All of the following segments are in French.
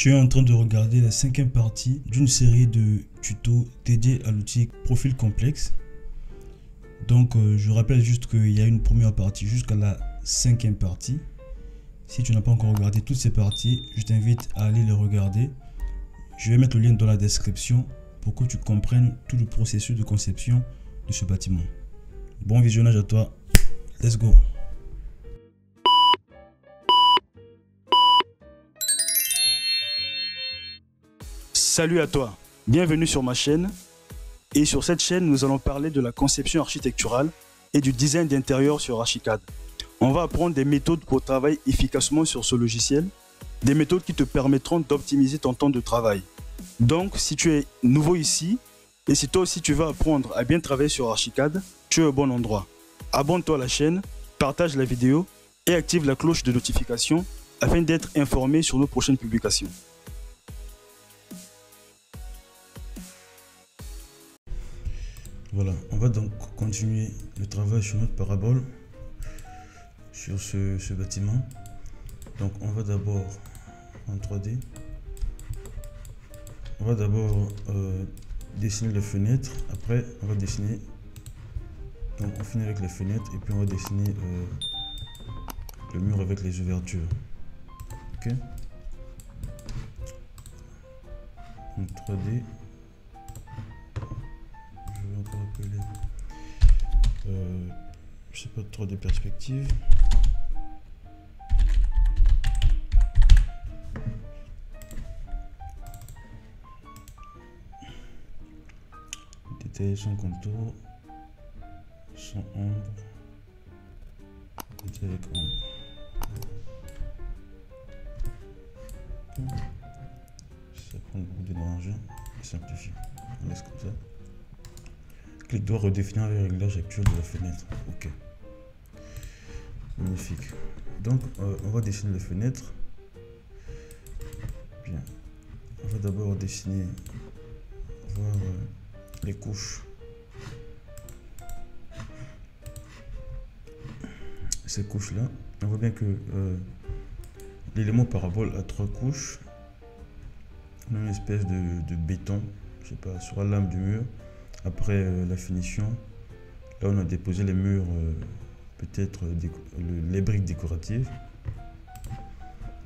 Tu es en train de regarder la cinquième partie d'une série de tutos dédiés à l'outil Profil Complexe. Donc je rappelle juste qu'il y a une première partie jusqu'à la cinquième partie. Si tu n'as pas encore regardé toutes ces parties, je t'invite à aller les regarder. Je vais mettre le lien dans la description pour que tu comprennes tout le processus de conception de ce bâtiment. Bon visionnage à toi. Let's go. Salut à toi, bienvenue sur ma chaîne. Et sur cette chaîne, nous allons parler de la conception architecturale et du design d'intérieur sur Archicad. On va apprendre des méthodes pour travailler efficacement sur ce logiciel, des méthodes qui te permettront d'optimiser ton temps de travail. Donc, si tu es nouveau ici, et si toi aussi tu veux apprendre à bien travailler sur Archicad, tu es au bon endroit. Abonne-toi à la chaîne, partage la vidéo et active la cloche de notification afin d'être informé sur nos prochaines publications. Voilà, on va donc continuer le travail sur notre parabole, sur ce bâtiment. Donc on va d'abord en 3D, on va d'abord dessiner les fenêtres, après on va dessiner, donc on finit avec les fenêtres et puis on va dessiner le mur avec les ouvertures. Ok, en 3D. Je vais encore appeler, je sais pas trop de perspectives. Détailler son contour, son ombre, détailler avec ombre. Ça prend beaucoup d'énergie et simplifie. On laisse comme ça. Clic droit, redéfinir le réglage actuel de la fenêtre. Ok. Magnifique. Donc, on va dessiner les fenêtres. Bien. On va d'abord dessiner, voir les couches. Ces couches-là, on voit bien que l'élément parabole a 3 couches. On a une espèce de béton, je sais pas, sur la lame du mur. Après la finition, là on a déposé les murs, peut-être les briques décoratives.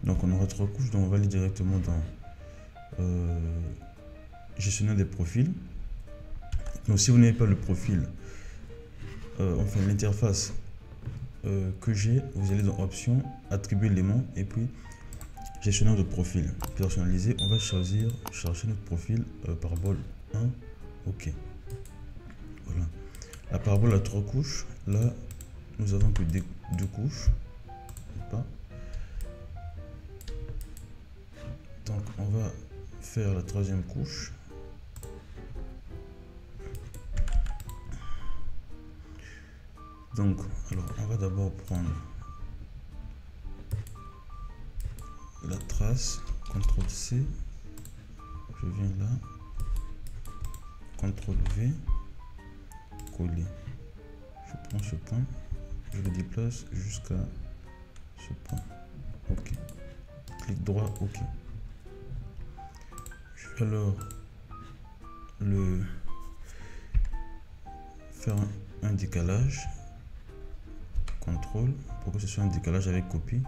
Donc on aura 3 couches, donc on va aller directement dans gestionnaire des profils. Donc si vous n'avez pas le profil, enfin l'interface que j'ai, vous allez dans option, attribuer l'élément et puis gestionnaire de profil. Personnaliser, on va choisir charger notre profil parabole 1, ok. Voilà. La parabole a 3 couches. Là, nous avons que 2 couches. Pas. Donc, on va faire la 3e couche. Donc, alors, on va d'abord prendre la trace, CTRL C. Je viens là. CTRL V. Coller. Je prends ce point, je le déplace jusqu'à ce point. Ok. Clic droit, ok. Je vais alors faire un décalage. CTRL pour que ce soit un décalage avec copie.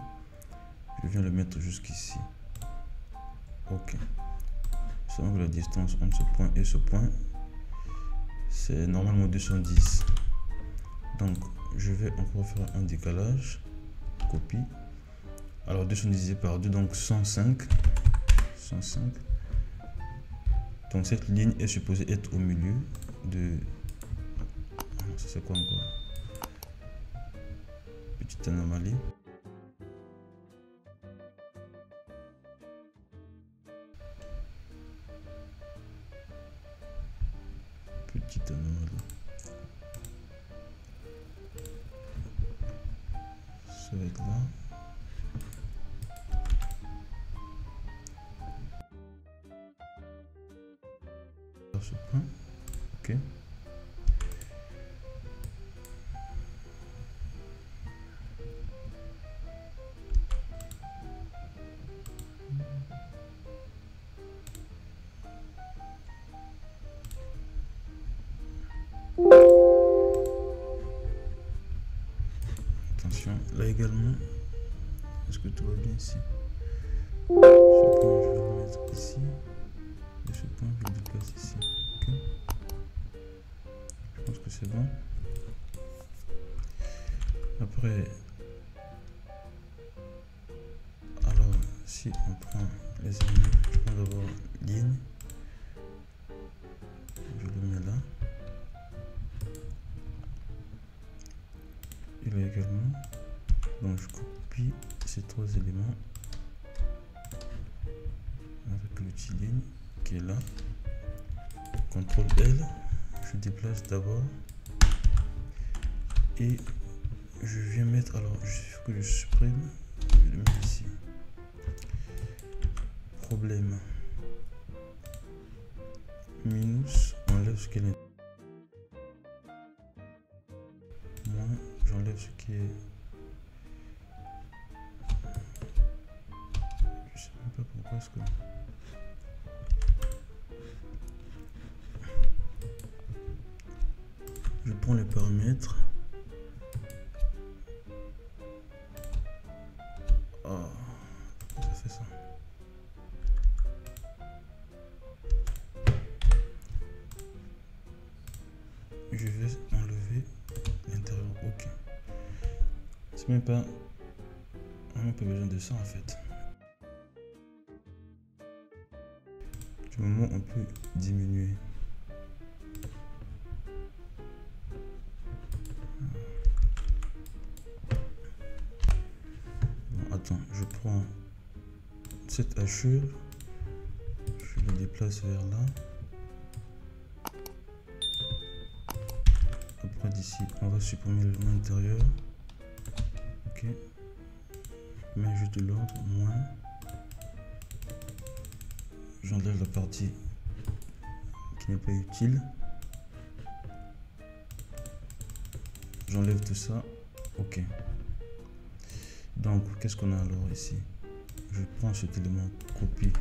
Je viens le mettre jusqu'ici. Ok. Selon que la distance entre ce point et ce point, c'est normalement 210. Donc je vais encore faire un décalage, copie. Alors 210 divisé par 2, donc 105. Donc cette ligne est supposée être au milieu de... Ça c'est quoi encore? Petite anomalie. Petite anomalie. Ça va être là. Sur ce point. Ok. là également, est-ce que tout va bien ici? Ce point je vais le mettre ici, et ce point je le déplace ici. Ok, je pense que c'est bon. Après, alors si on prend les éléments, je prends d'abord ligne, je le mets là. Et là également, donc je copie ces trois éléments avec l'outil ligne qui est là. CTRL L, je déplace d'abord et je viens mettre, alors il faut que je supprime, je le mets ici. Problème, minus, enlève ce qui est moins, j'enlève ce qui est, je sais même pas pourquoi est-ce que je prends les paramètres. Ah, ça fait ça. Je vais enlever l'intérieur. Ok. C'est même pas. On n'a même pas besoin de ça en fait. Du moment on peut diminuer. Bon, attends, je prends cette hachure, je la déplace vers là. Après d'ici, on va supprimer l'élément intérieur. Ok. Mais juste de l'ordre, moins. J'enlève la partie qui n'est pas utile. J'enlève tout ça. Ok. Donc, qu'est-ce qu'on a alors ici? Je prends cet élément copie.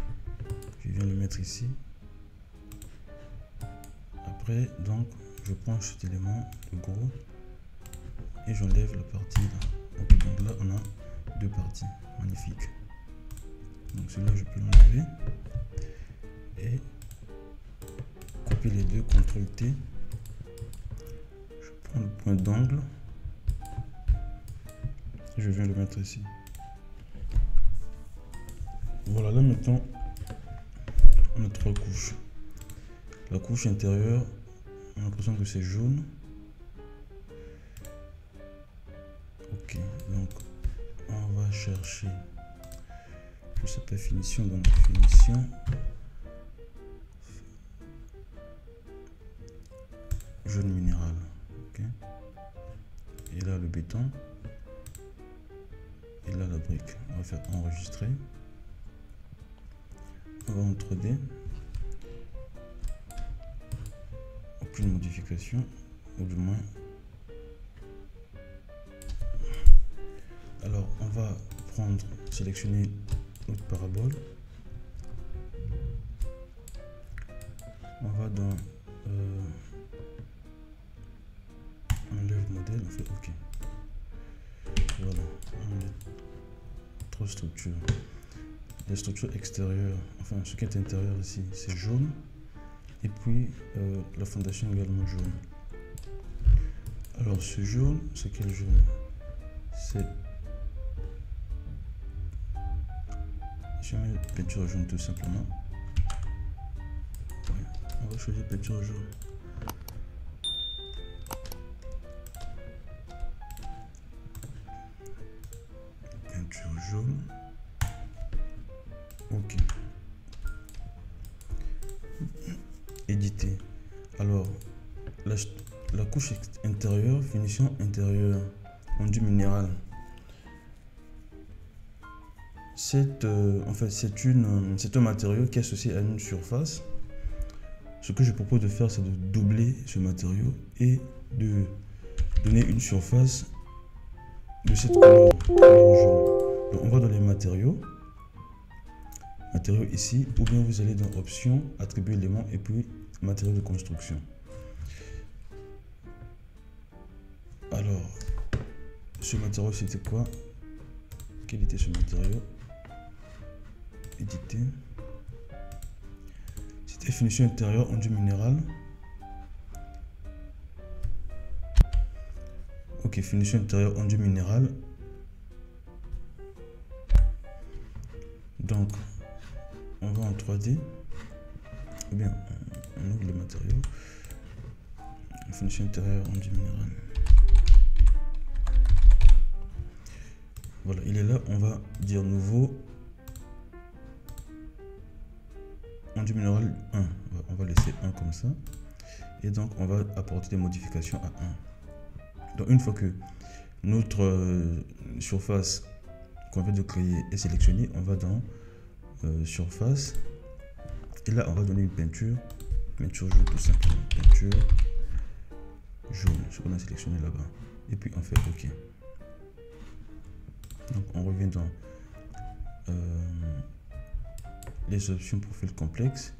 Je viens le mettre ici. Après, donc, je prends cet élément, le gros, et j'enlève la partie là. Okay, donc là, on a deux parties. Magnifique. Donc, celui-là, je peux l'enlever. Et copier les deux, CTRL T. Je prends le point d'angle. Je viens le mettre ici. Voilà, là maintenant, on a trois couches. La couche intérieure, on a l'impression que c'est jaune. Ok, donc on va chercher, je sais pas, finition, donc finition. Jaune minéral. Ok. Et là le béton. Et là la brique. On va faire enregistrer. On va en 3D. Aucune modification, ou du moins. Alors on va prendre, sélectionner notre parabole. On va dans enlève modèle, on fait OK. Voilà, on a trois structures. La structure extérieure, enfin ce qui est intérieur ici, c'est jaune. Et puis la fondation également jaune. Alors ce jaune, c'est quel jaune? C'est, je mets peinture jaune tout simplement. Ouais, on va choisir peinture jaune. Peinture jaune. OK. Éditer. Alors la couche intérieure, finition intérieure, enduit minéral. En fait, c'est un matériau qui est associé à une surface. Ce que je propose de faire, c'est de doubler ce matériau et de donner une surface de cette couleur jaune. Donc on va dans les matériaux ici, ou bien vous allez dans options, attribuer éléments et puis matériaux de construction. Alors ce matériau c'était quoi? Quel était ce matériau? Éditer. C'était finition intérieure enduit minéral. Ok, finition intérieure enduit minéral. Donc, on va en 3D. Ou bien, on ouvre le matériau. Finition intérieure enduit minéral. Voilà, il est là. On va dire nouveau. Enduit minéral 1. On va laisser 1 comme ça. Et donc, on va apporter des modifications à 1. Donc, une fois que notre surface qu'on vient de créer est sélectionnée, on va dans surface. Et là, on va donner une peinture. Peinture jaune tout simplement. Peinture jaune, ce qu'on a sélectionné là-bas. Et puis, on fait OK. Donc, on revient dans les options profil complexe.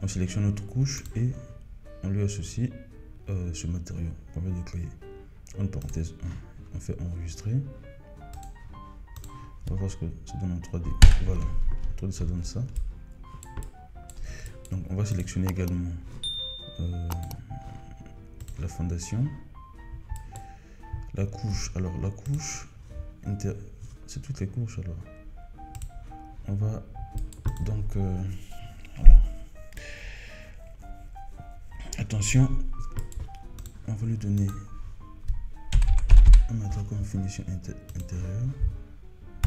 On sélectionne notre couche et on lui associe ce matériau qu'on vient de créer. En parenthèse 1, on fait enregistrer. On va voir ce que ça donne en 3D. Voilà, en 3D ça donne ça. Donc on va sélectionner également la fondation, la couche. Alors la couche, c'est toutes les couches. Alors on va donc attention, on va lui donner un matériau comme finition intérieure.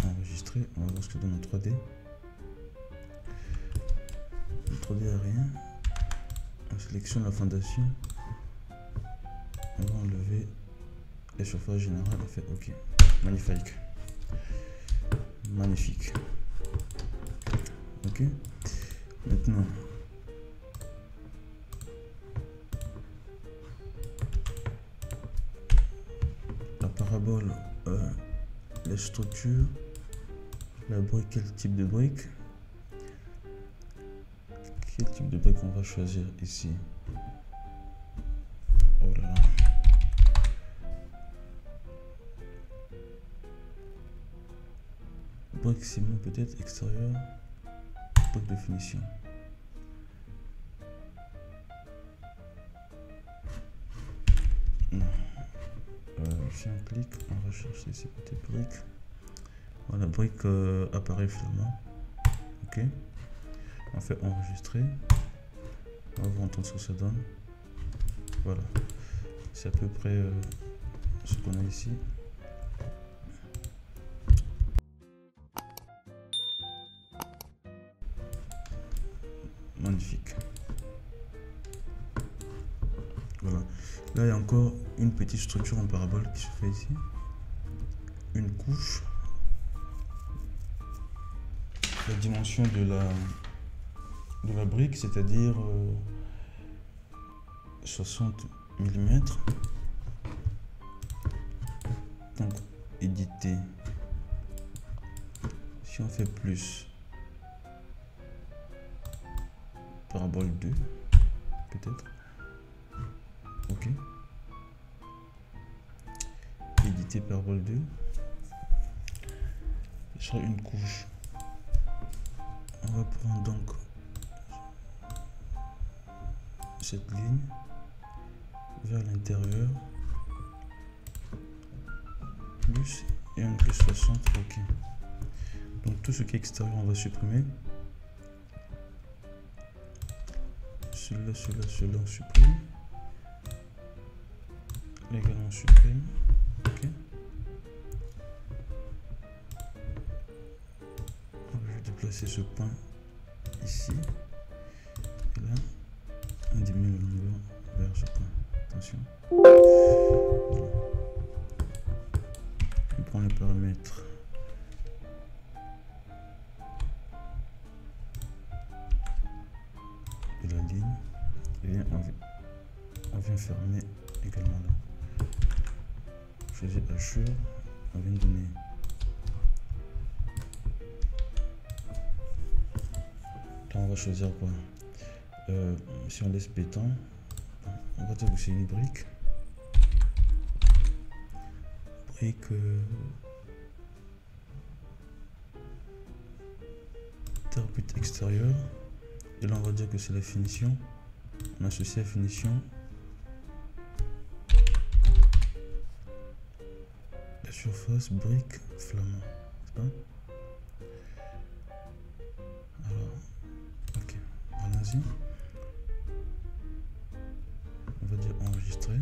Enregistrer, on va voir ce que ça donne en 3D. En 3D à rien. On sélectionne la fondation. On va enlever les surfaces générales et fait OK. Magnifique. Magnifique. OK. Maintenant, la parabole, les structures, la brique, quel type de brique? Quel type de brique on va choisir ici? Oh là là. Brique ciment peut-être extérieur. Brique de finition. Non. Si on clique, on va chercher ici peut-être brique. Voilà, brique appareil flamand. OK. On fait enregistrer. On va entendre ce que ça donne. Voilà. C'est à peu près ce qu'on a ici. Magnifique. Voilà. Là, il y a encore une petite structure en parabole qui se fait ici. Une couche. La dimension de la brique, c'est-à-dire 60 mm. Donc, éditer. Si on fait plus, parabole 2, peut-être. OK. Éditer parabole 2. Ce sera une couche. On va prendre donc cette ligne vers l'intérieur, plus et un plus 60. OK. Donc tout ce qui est extérieur, on va supprimer. Celui-là, celui-là, on supprime. Là également, on supprime. OK. Je vais déplacer ce point ici. Et là, on diminue la longueur vers ce point. Attention. On prend les paramètres. De la ligne. Et bien, on vient fermer également là. Choisir hachure. On vient donner là, on va choisir quoi? Si on laisse béton, on va dire que c'est une brique. brique therapeutique extérieure. Et là on va dire que c'est la finition. On associe la finition. La surface, brique, flamand. C'est pas? Alors, ok, allons-y. On va dire enregistrer.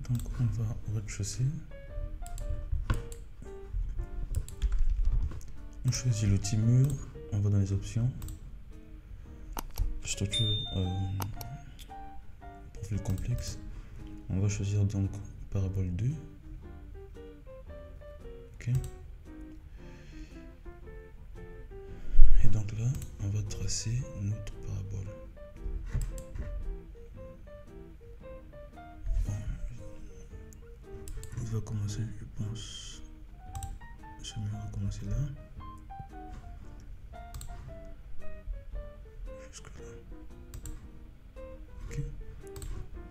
Donc on va au rez-de-chaussée. On choisit l'outil mur, on va dans les options. Structure, profil complexe. On va choisir donc parabole 2. Ok. Et donc là, on va tracer notre parabole. Bon. On va commencer, je pense. Ce mur va commencer là. Jusque là. Ok.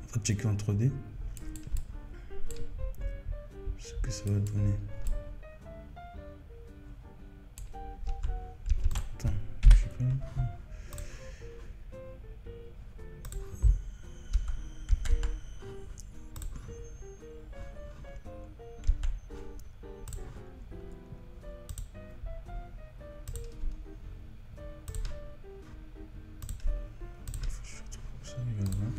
On va checker en 3D. Ce que ça va donner. Attends, je sais pas. Ça également.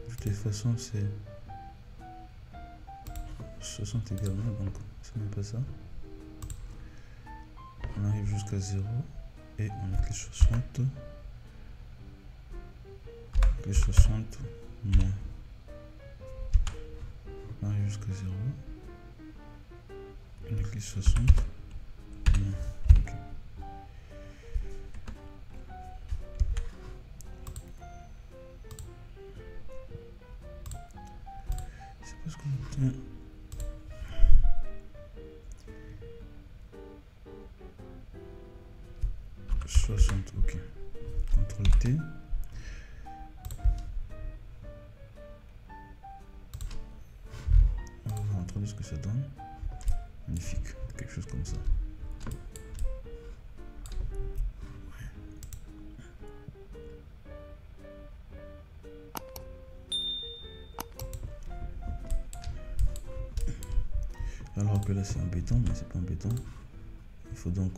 De toute façon, c'est 60 également, donc c'est même pas ça. On arrive jusqu'à 0 et on a les 60. Les 60 moins. On arrive jusqu'à 0. On a les 60 moins. Ok. C'est parce qu'on obtient. Ok. CTRL T. On va voir entre ce que ça donne. Magnifique. Quelque chose comme ça. Ouais. Alors que là c'est un béton, mais c'est pas un béton. Il faut donc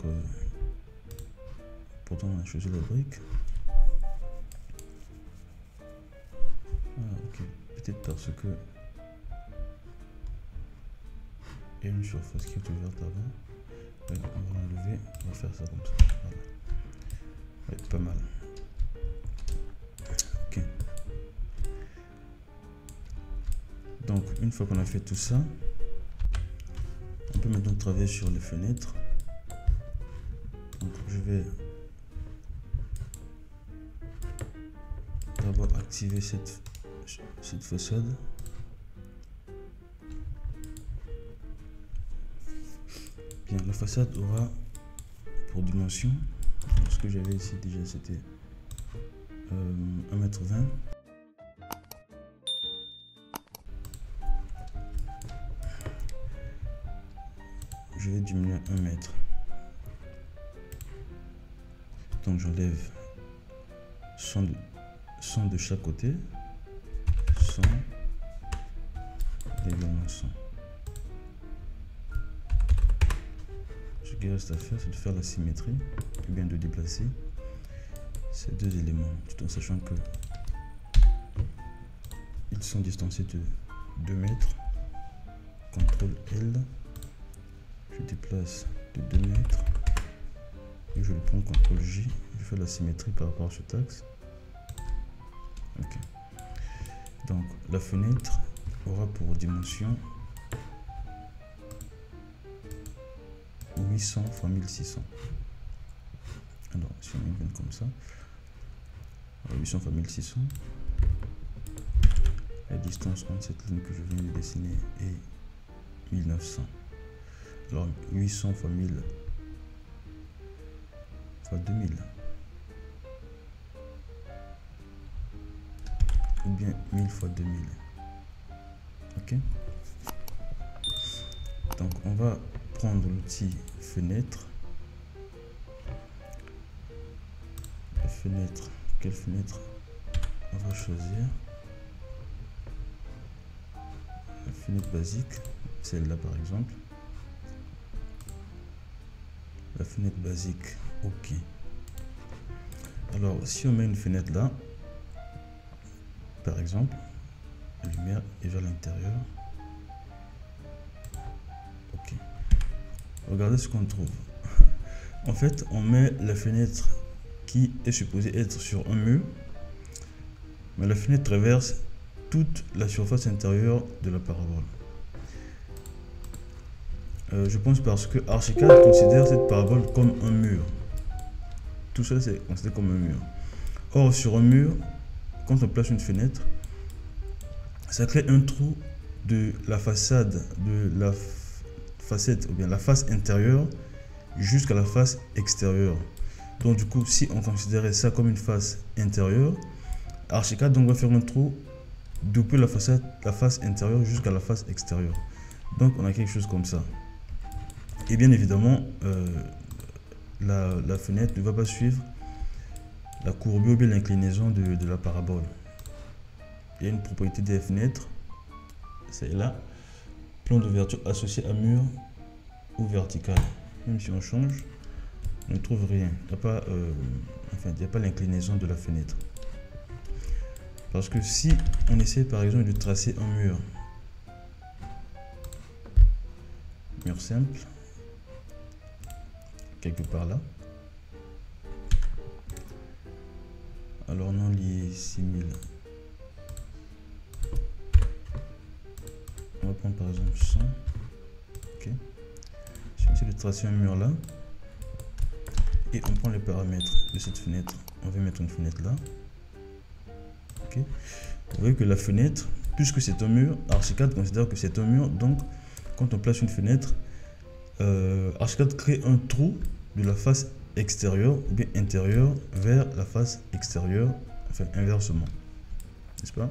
pourtant on a choisi la brique. Ah ok, peut-être parce que il y a une surface qui est ouverte avant. Ouais, on va l'enlever, on va faire ça comme ça. Voilà. Ouais, pas mal. Ok. Donc une fois qu'on a fait tout ça, on peut maintenant travailler sur les fenêtres. Donc je vais d'abord activer cette façade. Bien, la façade aura pour dimension, ce que j'avais ici déjà c'était 1,20 m. Je vais diminuer à 1 mètre. Donc j'enlève 100 de chaque côté, 100 également 100. Ce qui reste à faire, c'est de faire la symétrie, ou bien de déplacer ces deux éléments, tout en sachant que ils sont distancés de 2 mètres. CTRL L, je déplace de 2 mètres et je le prends CTRL J, je fais la symétrie par rapport à cet axe. Ok. Donc la fenêtre aura pour dimension 800 x 1600. Alors, si on met une fenêtre comme ça, 800 fois 1600, la distance entre cette ligne que je viens de dessiner est 1900. Alors, 800 fois 1000 fois 2000. Ou bien 1000 fois 2000. Ok. Donc on va prendre l'outil fenêtre. La fenêtre, quelle fenêtre on va choisir? La fenêtre basique, celle-là par exemple. La fenêtre basique, ok. Alors si on met une fenêtre là, par exemple, la lumière est vers l'intérieur. Ok. Regardez ce qu'on trouve. En fait, on met la fenêtre qui est supposée être sur un mur, mais la fenêtre traverse toute la surface intérieure de la parabole. Je pense parce que Archicad considère cette parabole comme un mur. Tout ça, c'est considéré comme un mur. Or, sur un mur, quand on place une fenêtre, ça crée un trou de la façade, de la facette ou bien la face intérieure jusqu'à la face extérieure. Donc du coup, si on considérait ça comme une face intérieure, Archicad donc va faire un trou depuis la face intérieure jusqu'à la face extérieure. Donc on a quelque chose comme ça. Et bien évidemment, la fenêtre ne va pas suivre la courbure ou bien l'inclinaison de la parabole. Il y a une propriété des fenêtres, c'est là, plan d'ouverture associé à mur ou vertical. Même si on change, on ne trouve rien. Il n'y a pas l'inclinaison de la fenêtre. Parce que si on essaie par exemple de tracer un mur simple, quelque part là, alors non lié 6000. On va prendre par exemple 100. Ok. Si on essaie de tracer un mur là, et on prend les paramètres de cette fenêtre, on va mettre une fenêtre là. Ok. Vous voyez que la fenêtre, puisque c'est un mur, Archicad considère que c'est un mur, donc quand on place une fenêtre, Archicad crée un trou de la face extérieure ou bien intérieure vers la face extérieure, enfin inversement, n'est-ce pas?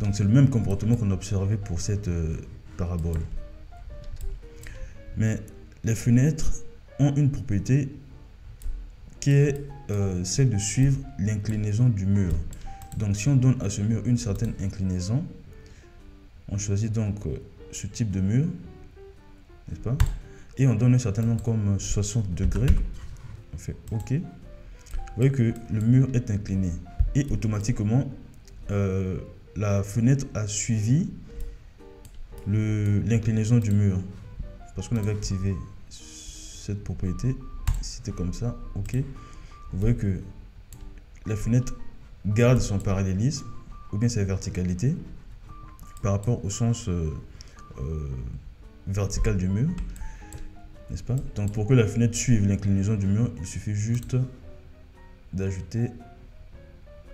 Donc c'est le même comportement qu'on a observé pour cette parabole. Mais les fenêtres ont une propriété qui est celle de suivre l'inclinaison du mur. Donc si on donne à ce mur une certaine inclinaison, on choisit donc ce type de mur, n'est-ce pas? Et on donne un certain nombre comme 60 degrés. On fait OK. Vous voyez que le mur est incliné. Et automatiquement, la fenêtre a suivi l'inclinaison du mur. Parce qu'on avait activé cette propriété. C'était comme ça. OK. Vous voyez que la fenêtre garde son parallélisme ou bien sa verticalité par rapport au sens vertical du mur, n'est-ce pas? Donc pour que la fenêtre suive l'inclinaison du mur, il suffit juste d'ajouter,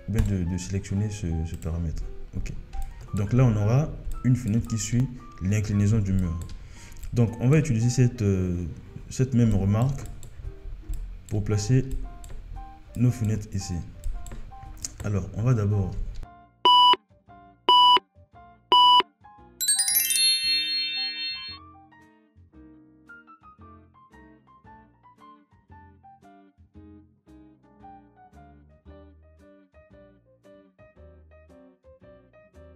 bien de sélectionner ce paramètre. Ok. Donc là on aura une fenêtre qui suit l'inclinaison du mur. Donc on va utiliser cette même remarque pour placer nos fenêtres ici. Alors on va d'abord